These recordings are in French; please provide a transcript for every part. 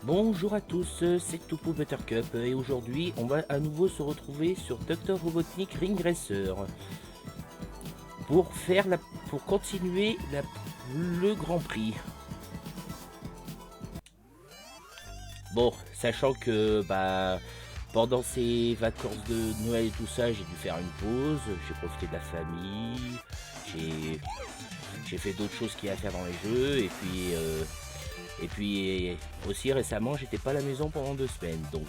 Bonjour à tous, c'est Topo Buttercup et aujourd'hui on va à nouveau se retrouver sur Dr Robotnik Ring Racer pour faire pour continuer le Grand Prix. Bon, sachant que pendant ces vacances de Noël et tout ça, j'ai dû faire une pause, j'ai profité de la famille, j'ai j'ai fait d'autres choses qu'il y a à faire dans les jeux et puis aussi récemment j'étais pas à la maison pendant 2 semaines, donc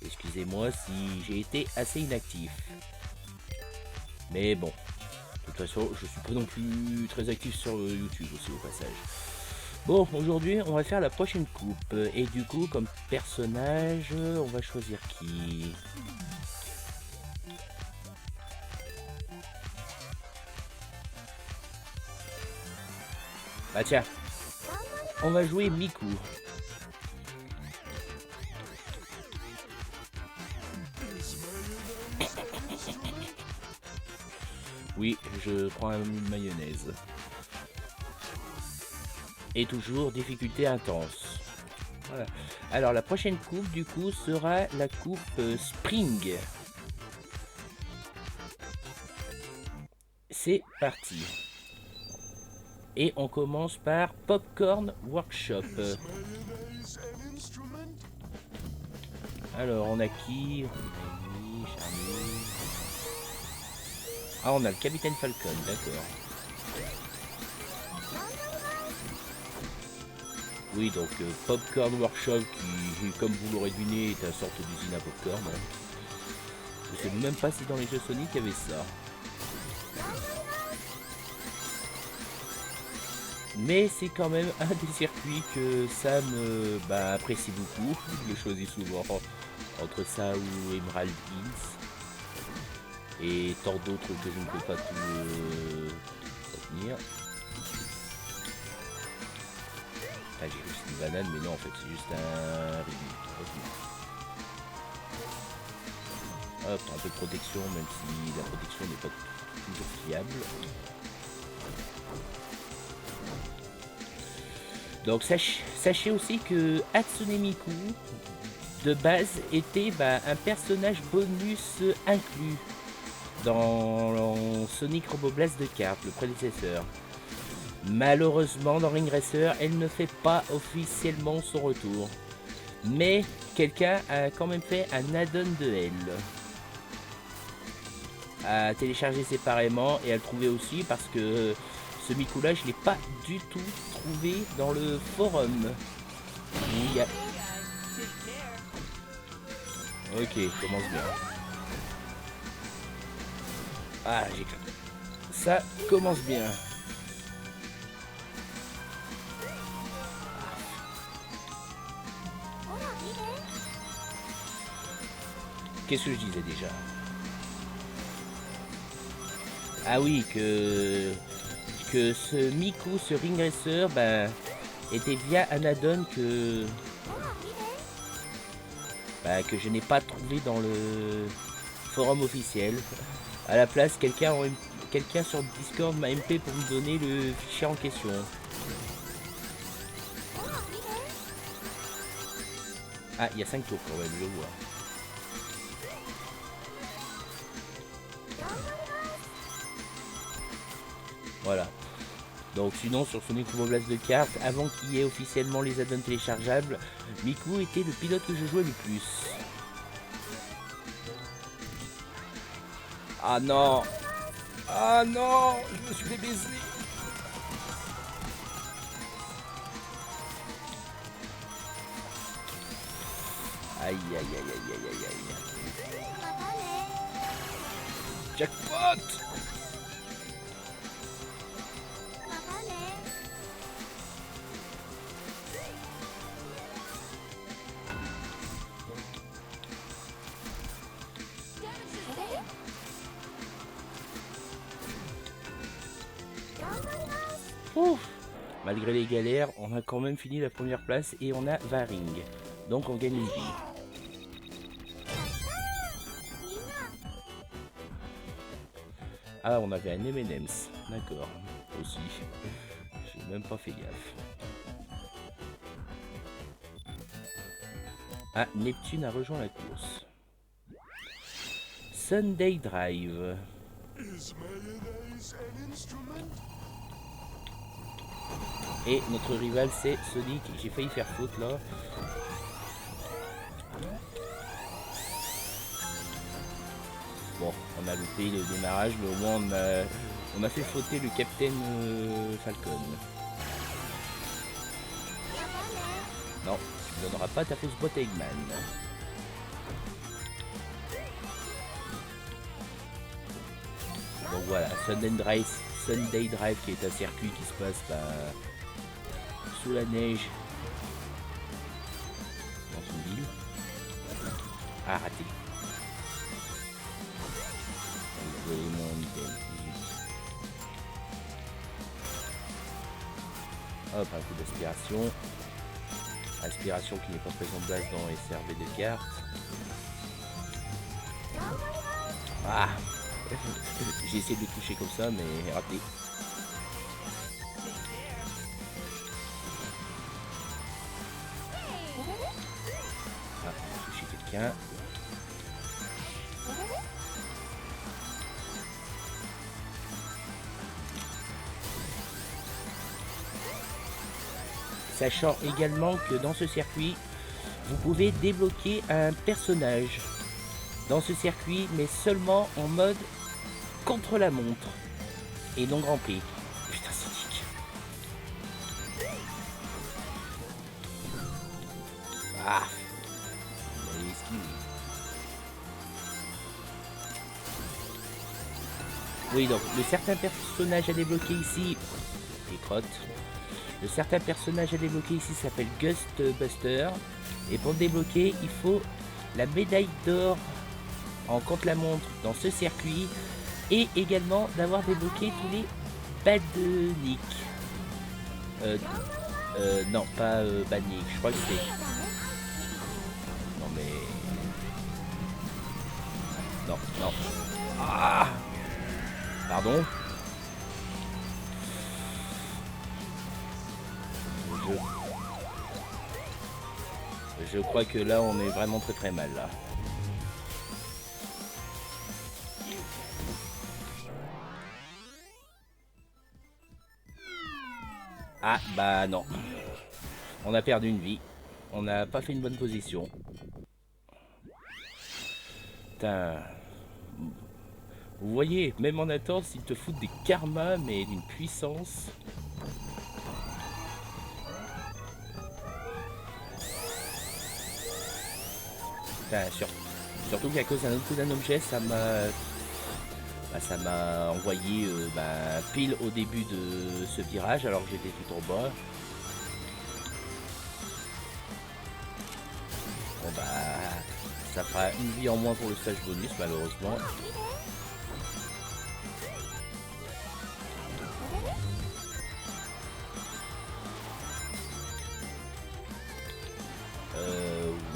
excusez-moi si j'ai été assez inactif. Mais bon, de toute façon je suis pas non plus très actif sur YouTube aussi au passage. Bon, aujourd'hui on va faire la prochaine coupe et du coup comme personnage on va choisir qui? Bah tiens, on va jouer Miku. Oui, je prends une mayonnaise. Et toujours difficulté intense. Voilà. Alors la prochaine coupe du coup sera la coupe Spring. C'est parti. Et on commence par Popcorn Workshop. Alors on a qui? Ah, on a le Capitaine Falcon, d'accord. Oui, donc Popcorn Workshop qui, comme vous l'aurez deviné, est une sorte d'usine à popcorn. Je sais même pas si dans les jeux Sonic il y avait ça. Mais c'est quand même un des circuits que Sam apprécie beaucoup. Je le choisis souvent entre ça ou Emerald Hills. Et tant d'autres que je ne peux pas tout retenir. Ah, j'ai cru que c'était une banane, mais non, en fait, c'est juste un rubis. Hop, un peu de protection, même si la protection n'est pas toujours fiable. Donc, sachez aussi que Hatsune Miku, de base, était un personnage bonus inclus dans Sonic Robo Blast de cartes, le prédécesseur. Malheureusement, dans Ring Racer, elle ne fait pas officiellement son retour. Mais quelqu'un a quand même fait un add-on de elle. À télécharger séparément et à le trouver aussi parce que ce Miku-là, je ne l'ai pas du tout trouvé dans le forum. Il y a... Ok, commence bien. Ah, j'ai cru. Ça commence bien. Qu'est-ce que je disais déjà? Ah oui, que ce Miku, ce Ring Racer, était via un add-on que je n'ai pas trouvé dans le forum officiel. À la place, quelqu'un sur Discord m'a MP pour me donner le fichier en question. Ah, il y a 5 tours quand même, je vois. Voilà. Donc sinon sur Sonic Robo Blast de cartes, avant qu'il y ait officiellement les add-ons téléchargeables, Miku était le pilote que je jouais le plus. Ah non! Ah non! Je me suis fait baiser! Aïe aïe aïe aïe aïe aïe aïe. Jackpot! Ouf. Malgré les galères, on a quand même fini la première place et on a 20 rings. Donc on gagne une vie. Ah, on avait un M&M's. D'accord. Aussi. J'ai même pas fait gaffe. Ah, Neptune a rejoint la course. Sunday Drive. Et notre rival c'est Sonic. J'ai failli faire faute là. Bon, on a loupé le démarrage, mais au moins on a fait fauter le Captain Falcon. Non, tu ne donneras pas ta fausse boîte à Eggman. Donc voilà, Sunday Drive qui est un circuit qui se passe sous la neige dans une ville. Ah, raté. Hop, un coup d'aspiration. Aspiration qui n'est pas présente de base dans SRV de cartes. Ah. J'ai essayé de le toucher comme ça, mais raté. Ah, on a touché quelqu'un. Sachant également que dans ce circuit, vous pouvez débloquer un personnage dans ce circuit, mais seulement en mode contre la montre et non Grand Prix. Putain, c'est tic. Ah. Oui, donc le certain personnage à débloquer ici, les crottes. Le certain personnage à débloquer ici s'appelle Ghostbuster. Et pour le débloquer, il faut la médaille d'or en contre-la-montre dans ce circuit. Et également d'avoir débloqué tous les Badniks. Non, pas Badnik, je crois que c'est... Non mais... Non, non. Ah, pardon. Je crois que là on est vraiment très mal là. Ah bah non. On a perdu une vie. On n'a pas fait une bonne position. Putain. Vous voyez, même en attente, ils te foutent des karmas mais d'une puissance. Surtout qu'à cause d'un autre coup d'un objet, ça m'a envoyé pile au début de ce virage alors que j'étais tout en bas. Bon bah ça fera une vie en moins pour le stage bonus malheureusement.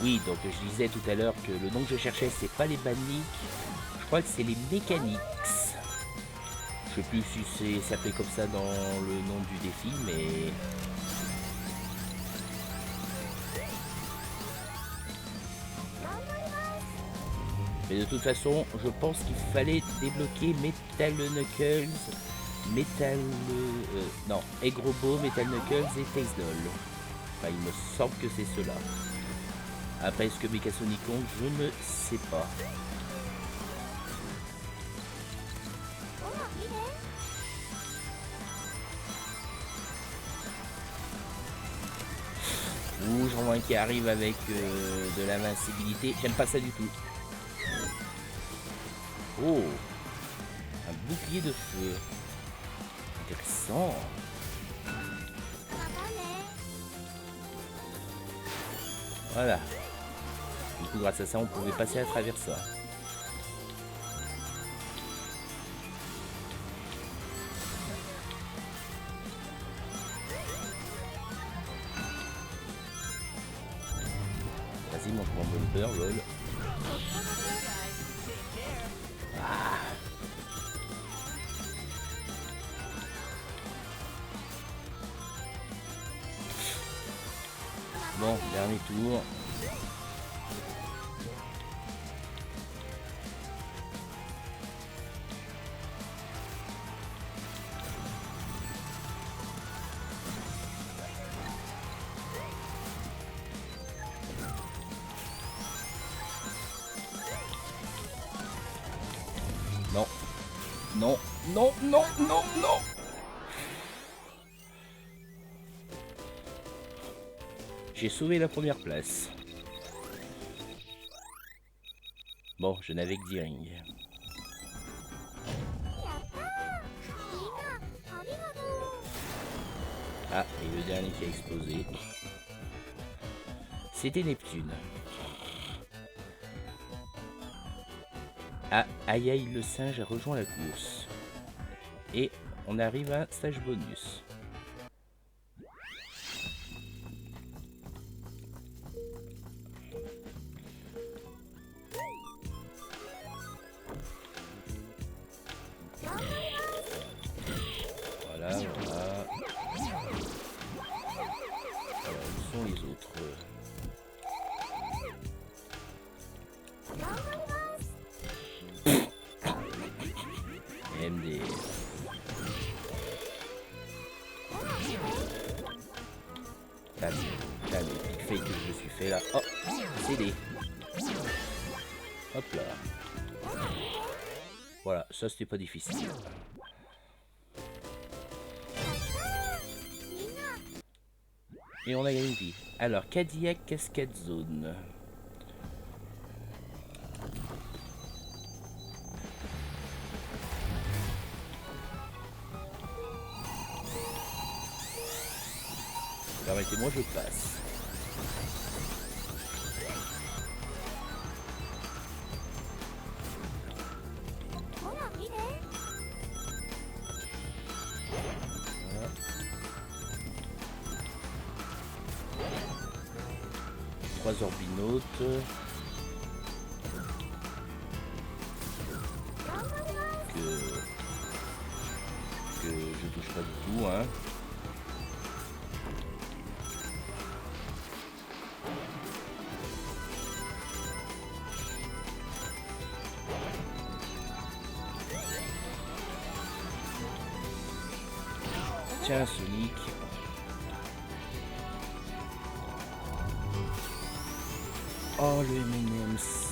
Oui, donc je disais tout à l'heure que le nom que je cherchais, c'est pas les Badniks, je crois que c'est les Mechanics. Je sais plus si c'est s'appelait comme ça dans le nom du défi, mais... Mais de toute façon, je pense qu'il fallait débloquer Metal Knuckles, non, Egg Robot, Metal Knuckles et Tails Doll. Enfin, il me semble que c'est cela. Après, est-ce que Mecha Sonic compte? Je ne sais pas. Ouh, j'en vois un qui arrive avec de l'invincibilité. J'aime pas ça du tout. Oh, un bouclier de feu. Intéressant. Voilà. Du coup, grâce à ça, on pouvait passer à travers ça. Vas-y, montre mon bumper, lol. Ah. Bon, dernier tour. Non, non, non, non, non. J'ai sauvé la première place. Bon, je n'avais que 10 rings. Ah, et le dernier qui a explosé. C'était Neptune. Ah, aïe aïe, le singe a rejoint la course. Et on arrive à un stage bonus. Voilà, voilà. Alors, où sont les autres? MD. Calme, calme, big fake que je me suis fait là. Oh, CD. Hop là. Voilà, ça c'était pas difficile. Et on a gagné une vie. Alors, Cadillac Cascade Zone. Permettez-moi, je passe. Voilà. 3 orbinautes. Que je touche pas du tout, hein. Tiens, Sonic. Oh, le M&M's.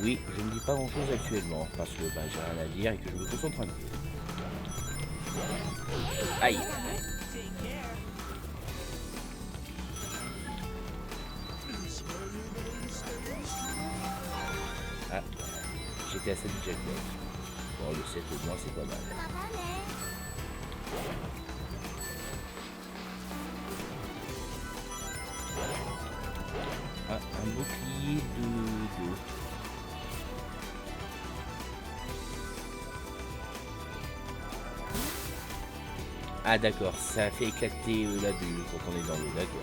Oui, je ne dis pas grand chose actuellement parce que bah, j'ai rien à dire et que je me concentre un peu. Aïe. Ah, j'étais à 7 du jackpot. Bon, le 7 au moins c'est pas mal. Ah, un bouclier de 2. Ah d'accord, ça fait éclater la bulle quand on est dans l'eau, d'accord.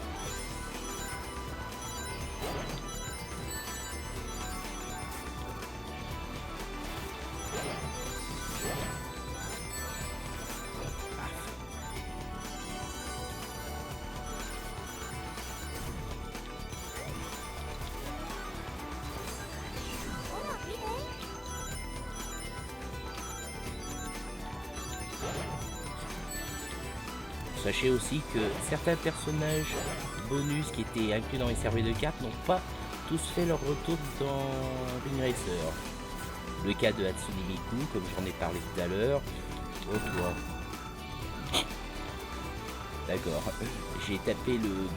Sachez aussi que certains personnages bonus qui étaient inclus dans les serveurs de cartes n'ont pas tous fait leur retour dans Ring Racer. Le cas de Hatsune Miku, comme j'en ai parlé tout à l'heure. Oh toi. D'accord. J'ai tapé le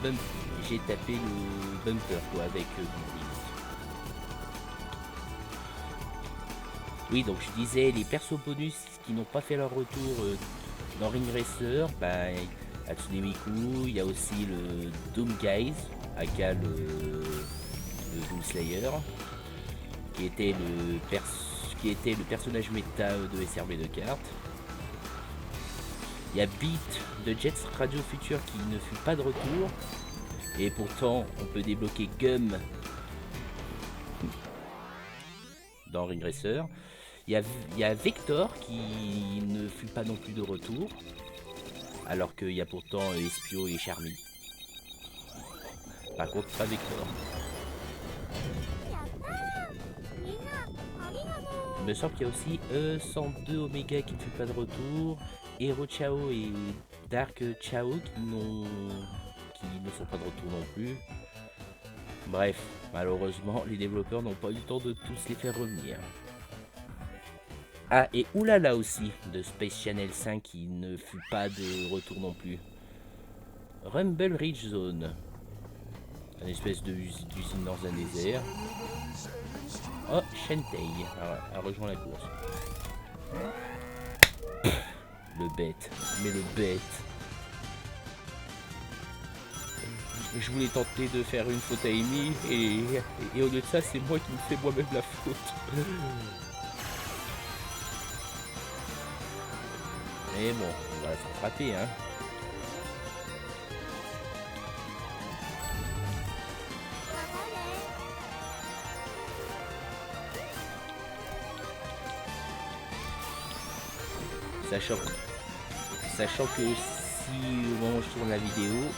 bumper quoi avec oui, donc je disais les persos bonus qui n'ont pas fait leur retour dans Ring Racer, bah, Hatsune Miku, il y a aussi le Doom Guys, aka le Doom Slayer, qui était le personnage méta de SRB de cartes. Il y a Beat de Jets Radio Future qui ne fut pas de retour, et pourtant on peut débloquer Gum dans Ring Racer. Il y a Vector qui ne fut pas non plus de retour, alors qu'il y a pourtant Espio et Charmy. Par contre, pas Vector. Il me semble qu'il y a aussi E102 Omega qui ne fait pas de retour, Hero Chao et Dark Chao qui ne sont pas de retour non plus. Bref, malheureusement, les développeurs n'ont pas eu le temps de tous les faire revenir. Ah, et Oulala aussi, de Space Channel 5 qui ne fut pas de retour non plus. Rumble Ridge Zone. Une espèce d'usine dans un désert. Oh, Shentai a rejoint la course. Le bête, mais le bête. Je voulais tenter de faire une faute à Amy et au lieu de ça, c'est moi qui me fais moi-même la faute. Mais bon, on va se rattraper, hein. Sachant que si au moment où je tourne la vidéo,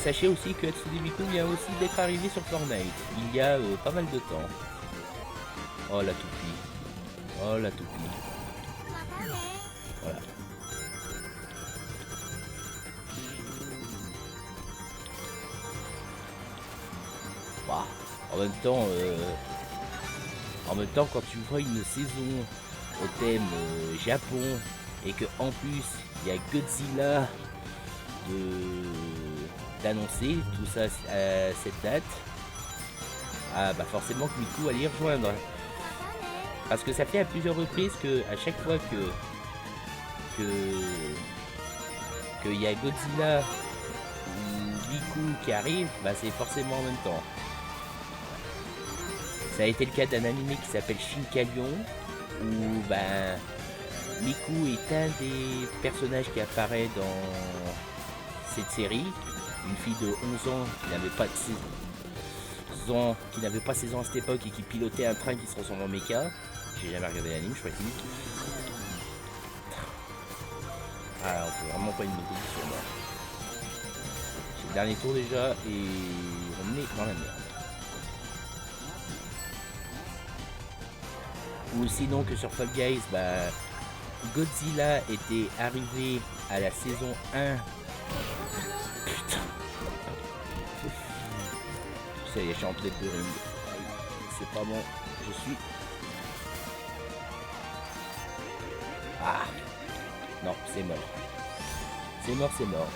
sachez aussi que Hatsune Miku vient aussi d'être arrivé sur Fortnite. Il y a pas mal de temps. Oh la toupie. Oh la toupie. Voilà. Bah, en même temps, quand tu vois une saison au thème Japon et que en plus il y a Godzilla d'annoncer tout ça à cette date, ah bah forcément que Miku allait y rejoindre. Parce que ça fait à plusieurs reprises que à chaque fois qu'il y a Godzilla ou Miku qui arrive, bah c'est forcément en même temps. Ça a été le cas d'un animé qui s'appelle Shinkalion, où ben, Miku est un des personnages qui apparaît dans cette série. Une fille de 11 ans qui n'avait pas 16 ans à cette époque et qui pilotait un train qui se transforme en mecha. J'ai jamais regardé l'anime, je précise. Ah, on peut vraiment pas une bonne position là. C'est le dernier tour déjà et on est dans la merde. Ou sinon que sur Fall Guys, bah, Godzilla était arrivé à la saison 1. Putain. Ça y est, je suis en tête de ring. C'est pas bon. Je suis. Ah. Non, c'est mort. C'est mort, c'est mort.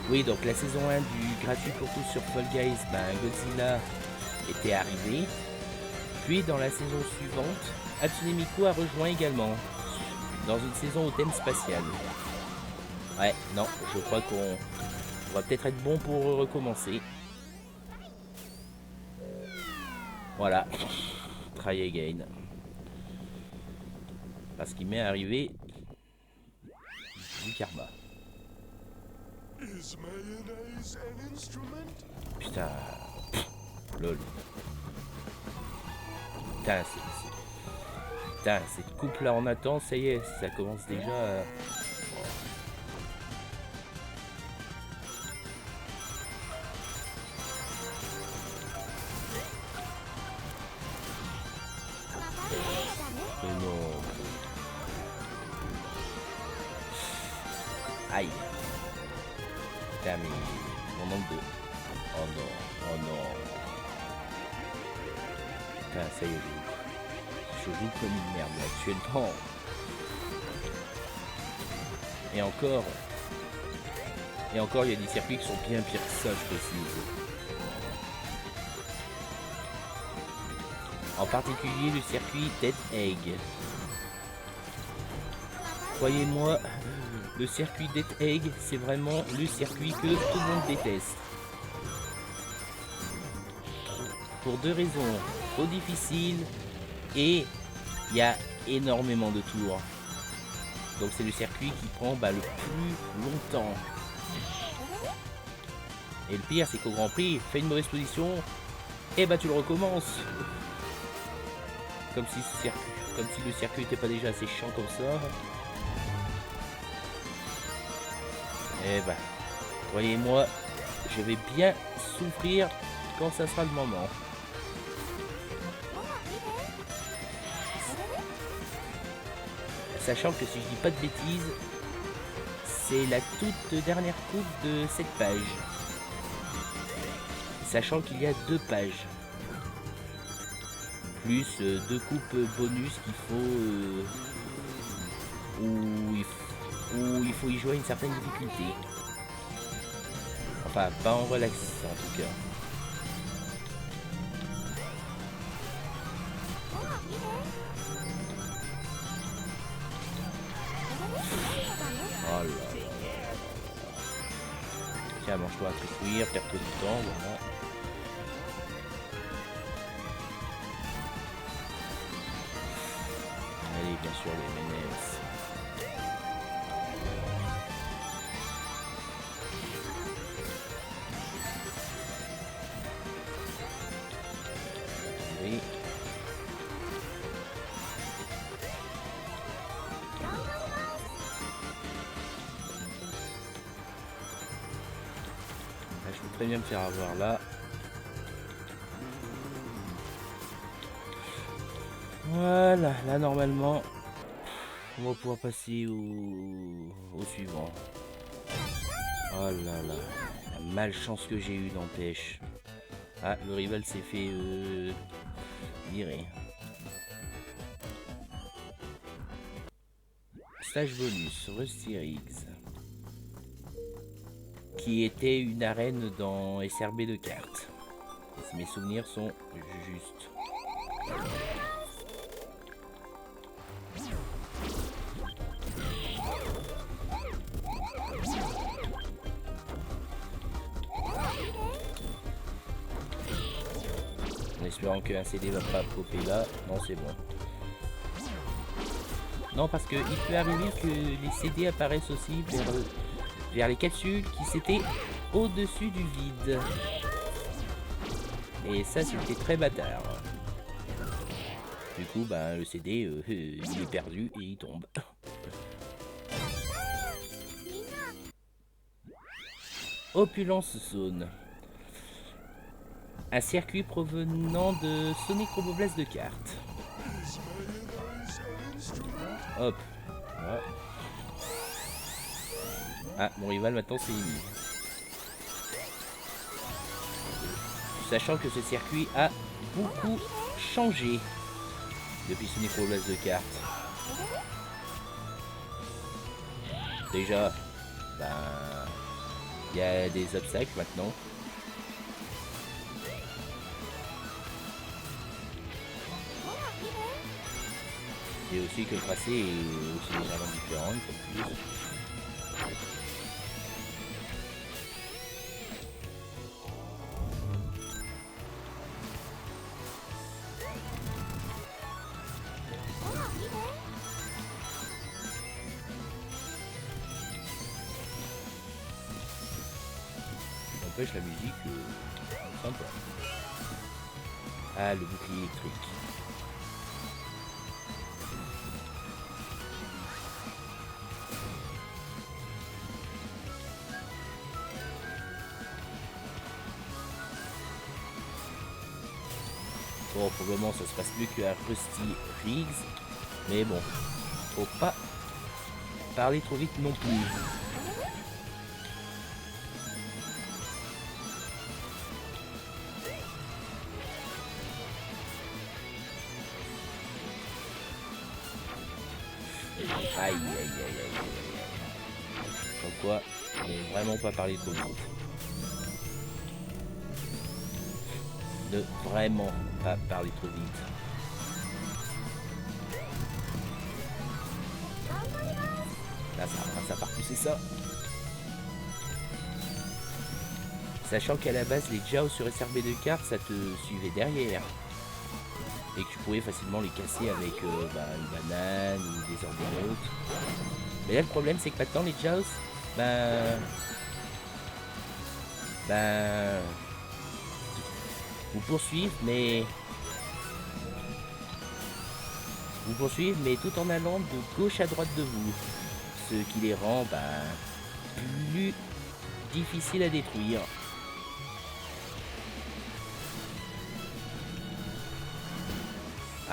Oui, donc la saison 1 du gratuit pour tous sur Fall Guys, bah, Godzilla était arrivé. Puis dans la saison suivante, Hatsune Miku a rejoint également, dans une saison au thème spatial. Ouais, non, je crois qu'on va peut-être être bon pour recommencer. Voilà, try again. Parce qu'il m'est arrivé du karma. Putain, lol. Putain, cette coupe là en attend, ça y est, ça commence déjà à... non. Aïe. Putain mais... mon nombre de... Oh non, oh non. Putain, ça y est, je joue comme une merde actuellement. Et encore, il y a des circuits qui sont bien pires que ça, je précise. En particulier le circuit Dead Egg. Croyez-moi, le circuit Dead Egg, c'est vraiment le circuit que tout le monde déteste. Pour deux raisons, trop difficile et il y a énormément de tours. Donc c'est le circuit qui prend le plus longtemps. Et le pire c'est qu'au Grand Prix, fais une mauvaise position, et tu le recommences. Comme si le circuit n'était pas déjà assez chiant comme ça. Et croyez-moi, je vais bien souffrir quand ça sera le moment. Sachant que si je dis pas de bêtises, c'est la toute dernière coupe de cette page. Sachant qu'il y a 2 pages. Plus 2 coupes bonus qu'il faut... où il faut y jouer à une certaine difficulté. Enfin, pas en relax en tout cas. Oh là là là là. Tiens, mange-toi un truc cuir, perds-toi du temps, voilà. Allez, bien sûr, les menaces. Oui. Je peux très bien me faire avoir là. Voilà, là normalement, on va pouvoir passer au suivant. Oh là là, la malchance que j'ai eu n'empêche. Ah, le rival s'est fait virer. Stage bonus, Rusty Riggs. Qui était une arène dans SRB de cartes. Si mes souvenirs sont justes. En espérant qu'un CD va pas popper là. Non, c'est bon. Non, parce qu'il peut arriver que les CD apparaissent aussi vers les capsules qui s'étaient au-dessus du vide. Et ça, c'était très bâtard. Du coup, bah, le CD, il est perdu et il tombe. Opulence Zone. Un circuit provenant de Sonic Roboblast de cartes. Hop. Voilà. Ah, mon rival maintenant c'est Amy. Sachant que ce circuit a beaucoup changé depuis Sonic Roboblast de cartes. Déjà, ben, il y a des obstacles maintenant. Et aussi que le tracé est aussi légèrement différent, comme plus. N'empêche la musique sympa. Ah, le bouclier électrique. Bon, pour le moment, ça se passe mieux qu'à Rusty Riggs. Mais bon, faut pas parler trop vite non plus. Aïe, aïe, aïe, aïe, aïe, aïe. Comme quoi, ne vraiment pas parler trop vite. Ne vraiment pas parler trop vite. Là, ça part pousser ça. Sachant qu'à la base, les Jaws sur SRB de cartes, ça te suivait derrière. Et que tu pouvais facilement les casser avec une banane ou des organotes. Mais là, le problème, c'est que maintenant, les Jaws, vous poursuivent, mais tout en allant de gauche à droite de vous. Ce qui les rend plus difficiles à détruire.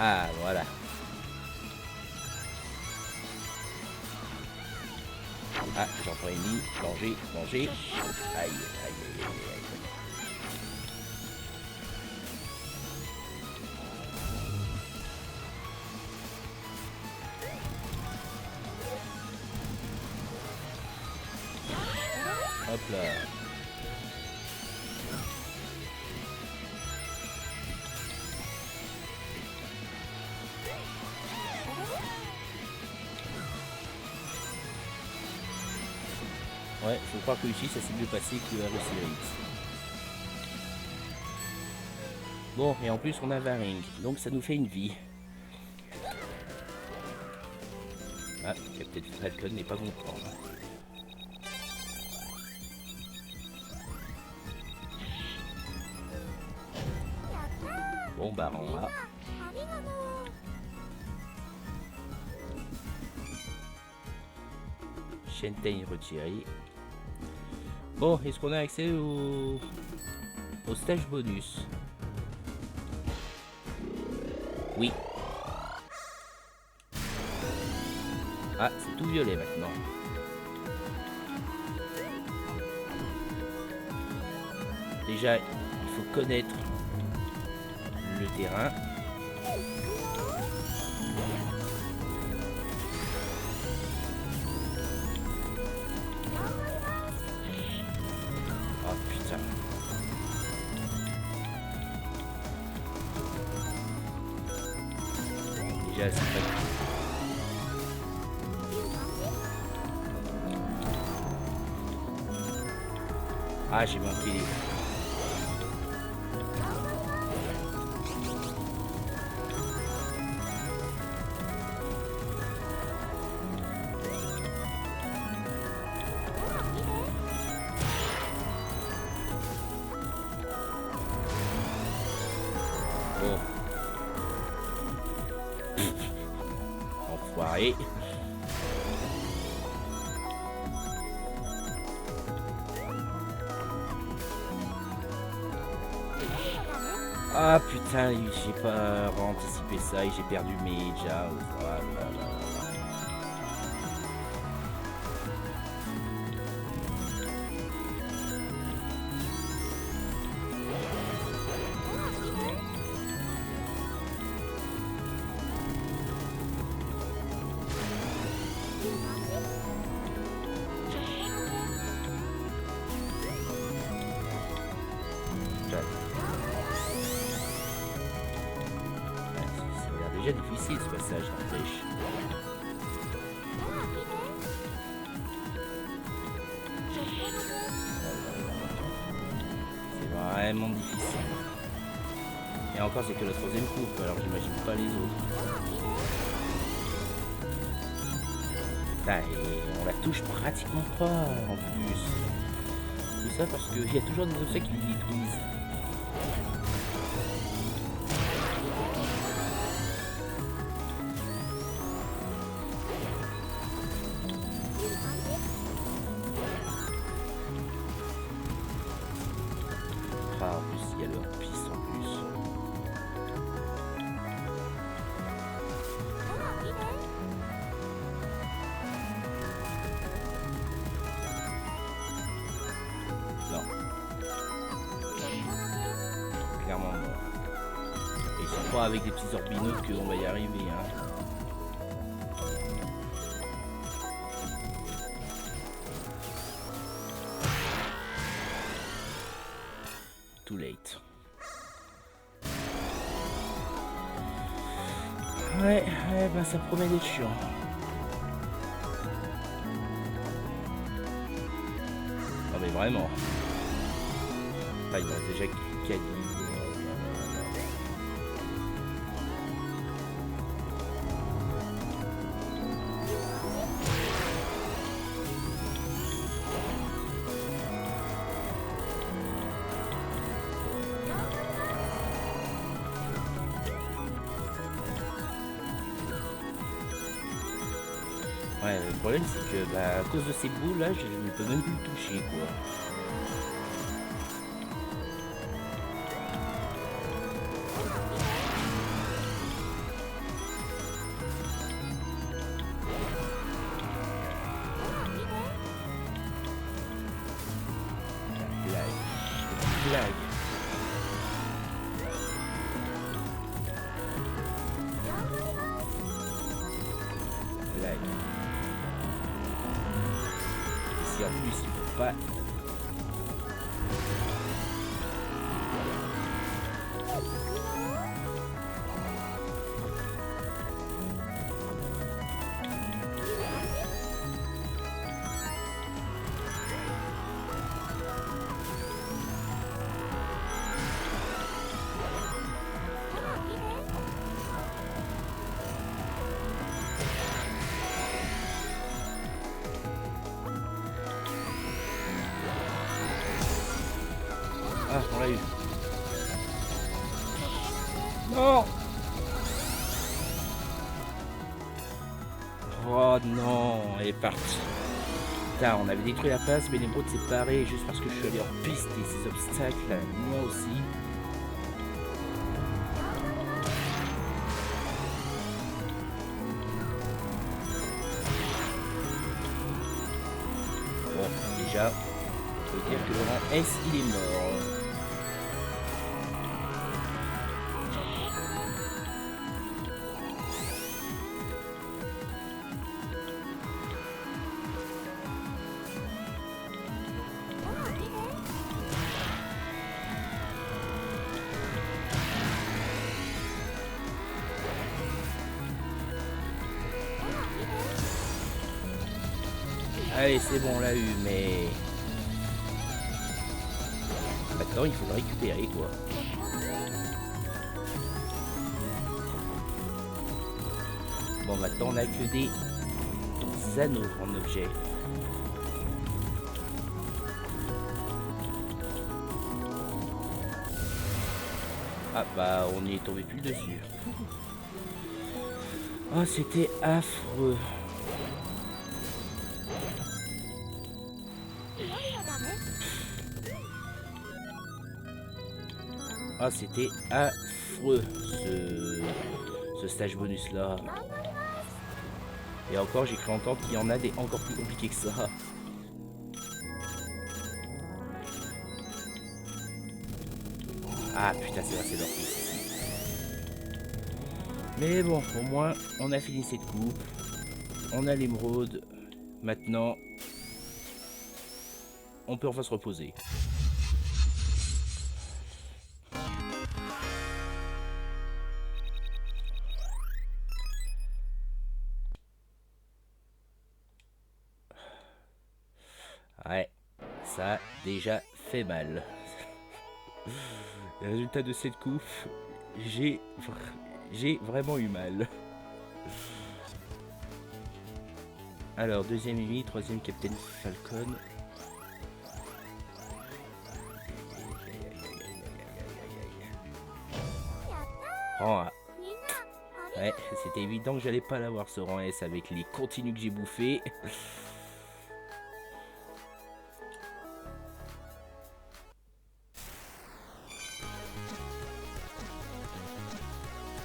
Ah, voilà. Ah, j'entends ennemi. Danger, danger. Aïe, aïe, aïe, aïe, aïe. Hop là. Ouais, je crois que ici ça s'est mieux passé que à l'Océanix. Bon, et en plus on a 20 rings, donc ça nous fait une vie. Ah, il y a peut-être Falcon n'est pas content. Bon bah on va. Shentain retiré. Bon, est-ce qu'on a accès au stage bonus? Oui. Ah, c'est tout violet maintenant. Déjà, il faut connaître le terrain. Oh putain. Déjà, c'est pas... Ah, j'ai manqué les... Bon. Enfoiré. Ah putain, j'ai pas anticipé ça et j'ai perdu mes jazz. Voilà. Déjà difficile ce passage n'empêche. C'est vraiment difficile. Et encore c'est que la troisième coupe, alors j'imagine pas les autres. Putain, et on la touche pratiquement pas en plus. Tout ça parce qu'il y a toujours des obstacles qui les détruisent. Ah, en plus, il y a leur piste en plus. Non. Clairement mort. Et c'est pas avec des petits orbinotes qu'on va y arriver, hein. Too late. Ouais, bah ça promet d'être chiant. Non mais vraiment. Ah, il y en a déjà qui a dit. Ouais, le problème c'est que bah, à cause de ces boules là, je ne peux même plus le toucher quoi. Si en plus il faut pas... Ah, on l'a eu. Non. Oh non, elle est partie. Putain, on avait détruit la place, mais l'émeraude s'est barrée juste parce que je suis allé en piste et ces obstacles, moi aussi. Bon, déjà, on peut dire que le rang S, il est mort. Allez, c'est bon, on l'a eu, mais... Maintenant, il faut le récupérer, quoi. Bon, maintenant, on a que des anneaux en objet. Ah, bah, on n'y est tombé plus dessus. Oh, c'était affreux. Ah, c'était affreux ce stage bonus là. Et encore, j'ai cru entendre qu'il y en a des encore plus compliqués que ça. Ah putain, c'est vrai, c'est leur fils. Mais bon, au moins, on a fini cette coupe. On a l'émeraude. Maintenant, on peut enfin se reposer. Ouais, ça a déjà fait mal. Le résultat de cette coupe, j'ai vraiment eu mal. Alors, deuxième ennemi, troisième Captain Falcon. Rang A. Ouais, c'était évident que j'allais pas l'avoir ce rang S avec les continus que j'ai bouffés.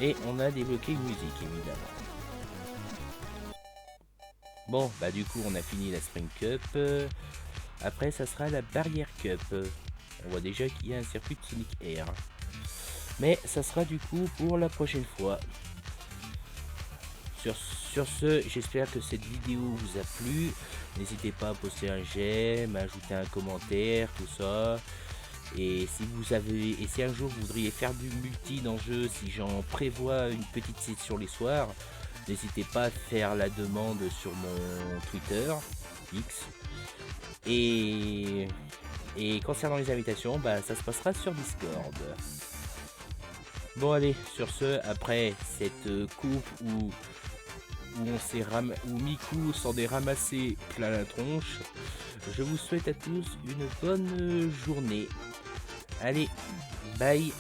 Et on a débloqué une musique, évidemment. Bon, bah du coup, on a fini la Spring Cup. Après, ça sera la Barrière Cup. On voit déjà qu'il y a un circuit de Sonic Air. Mais ça sera du coup pour la prochaine fois. Sur ce, j'espère que cette vidéo vous a plu. N'hésitez pas à poster un j'aime, à ajouter un commentaire, tout ça. Et si un jour vous voudriez faire du multi dans le jeu, si j'en prévois une petite session les soirs, n'hésitez pas à faire la demande sur mon Twitter X. Et concernant les invitations, bah, ça se passera sur Discord. Bon allez, sur ce, après cette coupe où Miku s'en est ramassé plein la tronche, je vous souhaite à tous une bonne journée. Allez, bye.